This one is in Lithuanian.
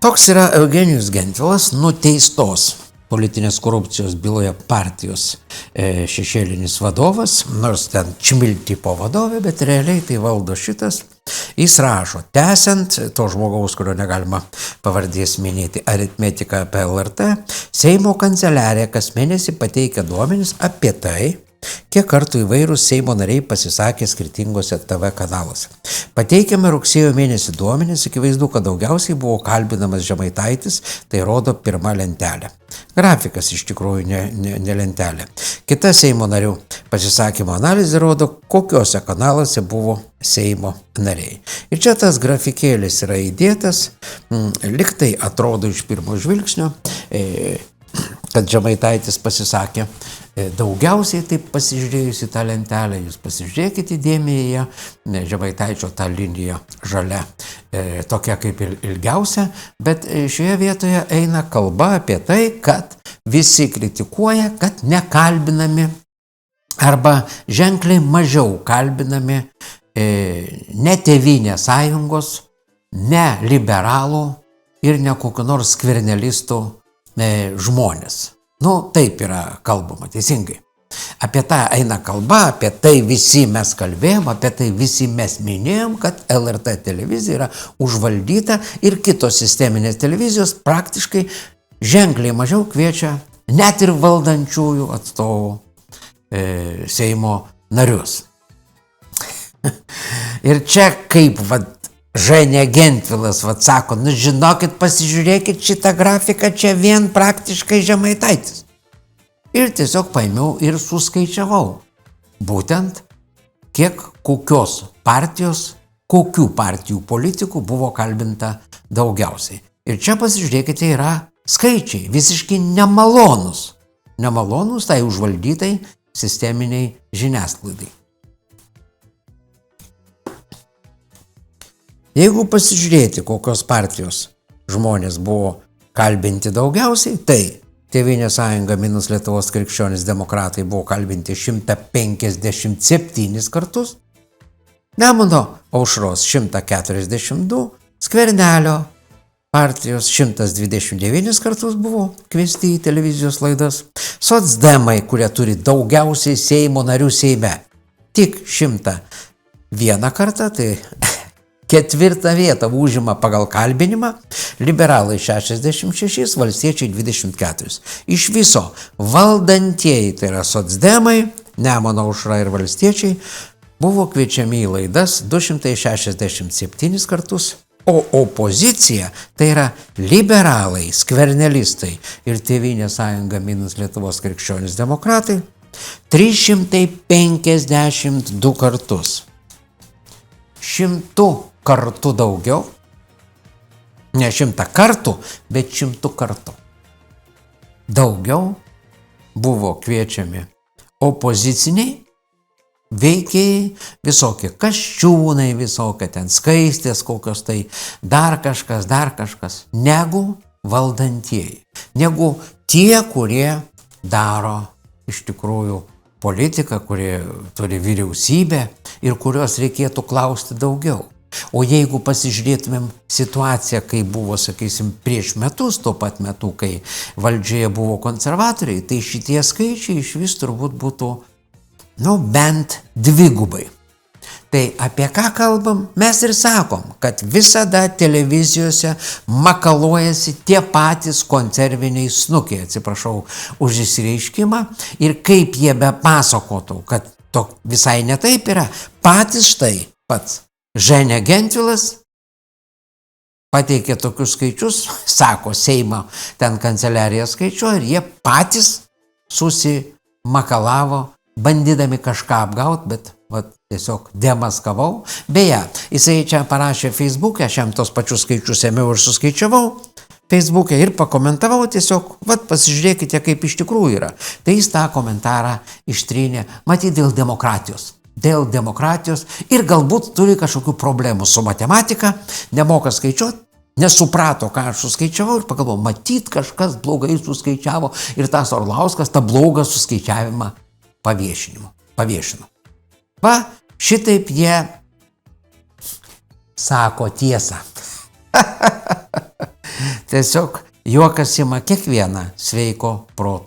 Toks yra Eugenijus Gentvilas, nuteistos politinės korupcijos byloje partijos šešėlinis vadovas, nors ten Čmil tipo vadovė, bet realiai tai valdo šitas. Jis rašo, tęsiant to žmogaus, kurio negalima pavardės minėti, aritmetiką apie LRT, Seimo kanceliarija kas mėnesį pateikia duomenis apie tai, kiek kartų įvairūs Seimo nariai pasisakė skirtingose TV kanaluose. Pateikiame rugsėjo mėnesį duomenis, akivaizdu, kad daugiausiai buvo kalbinamas Žemaitaitis, tai rodo pirma lentelė. Grafikas iš tikrųjų ne lentelė. Kita Seimo narių pasisakymo analizė rodo, kokiuose kanaluose buvo Seimo nariai. Ir čia tas grafikėlis yra įdėtas, liktai atrodo iš pirmo žvilgsnio, kad Žemaitaitis pasisakė daugiausiai, taip pasižiūrėjus į tą lentelę, jūs pasižiūrėkite įdėmėje, Žemaitaičio ta linija žalia, tokia kaip ir ilgiausia, bet šioje vietoje eina kalba apie tai, kad visi kritikuoja, kad nekalbinami arba ženkliai mažiau kalbinami ne Tėvynės sąjungos, ne liberalų ir ne kokių nors skvernelistų žmonės. Taip yra kalbama, teisingai. Apie tą eina kalba, apie tai visi mes kalbėjom, apie tai visi mes minėjom, kad LRT televizija yra užvaldyta ir kitos sisteminės televizijos praktiškai ženkliai mažiau kviečia net ir valdančiųjų atstovų Seimo narius. Ir čia kaip Ženė Gentvilas sako, žinokit, pasižiūrėkit šitą grafiką, čia vien praktiškai Žemaitaitis. Ir tiesiog paėmiau ir suskaičiavau. Būtent, kiek kokios partijos, kokių partijų politikų buvo kalbinta daugiausiai. Ir čia pasižiūrėkite, yra skaičiai, visiškai nemalonus. Nemalonus tai užvaldytai sisteminiai žiniasklaidai. Jeigu pasižiūrėti, kokios partijos žmonės buvo kalbinti daugiausiai, tai Tėvynės sąjunga minus Lietuvos krikščionys demokratai buvo kalbinti 157 kartus, Nemuno aušros 142, Skvernelio partijos 129 kartus buvo kviesti į televizijos laidas, socdemai, kurie turi daugiausiai Seimo narių Seime, tik 101 kartą, tai 4. vietą užima pagal kalbinimą, liberalai 66, valstiečiai 24. Iš viso valdantieji, tai yra socdemai, Nemuno aušra ir valstiečiai, buvo kviečiami į laidas 267 kartus, o opozicija, tai yra liberalai, skvernelistai ir Tėvynės sąjunga minus Lietuvos krikščionys demokratai, 352 kartus. 100 kartų daugiau, ne 100 kartų, bet 100 kartų daugiau buvo kviečiami opoziciniai veikėjai, visokie Kasčiūnai, visokie ten Skaistės, kokios tai dar kažkas, negu valdantieji, negu tie, kurie daro iš tikrųjų politiką, kurie turi vyriausybę ir kurios reikėtų klausti daugiau. O jeigu pasižiūrėtumėm situaciją, kai buvo, sakysim, prieš metus, tuo pat metu, kai valdžioje buvo konservatoriai, tai šitie skaičiai iš vis turbūt būtų, bent dvigubai. Tai apie ką kalbam? Mes ir sakom, kad visada televizijose makaluojasi tie patys konserviniai snukiai, atsiprašau už išsireiškimą, ir kaip jie bepasakotų, kad to visai netaip yra, patys štai pats Ženė Gentvilas pateikė tokius skaičius, sako Seimo ten kanceliarija skaičiuoja, ir jie patys susimakalavo, bandydami kažką apgauti, bet tiesiog demaskavau. Beje, jisai čia parašė Facebook'e, aš jam tos pačius skaičius ėmiau ir suskaičiavau Facebook'e ir pakomentavau tiesiog, pasižiūrėkite, kaip iš tikrųjų yra. Tai jis tą komentarą ištrynė, matyt, dėl demokratijos. Ir galbūt turi kažkokių problemų su matematika, nemoka skaičiuoti, nesuprato, ką aš suskaičiavau, ir pagalvojau, matyt, kažkas blogai suskaičiavo ir tas Orlauskas tą blogą suskaičiavimą paviešino. Šitaip jie sako tiesą. Tiesiog juokas ima kiekvieną sveiko proto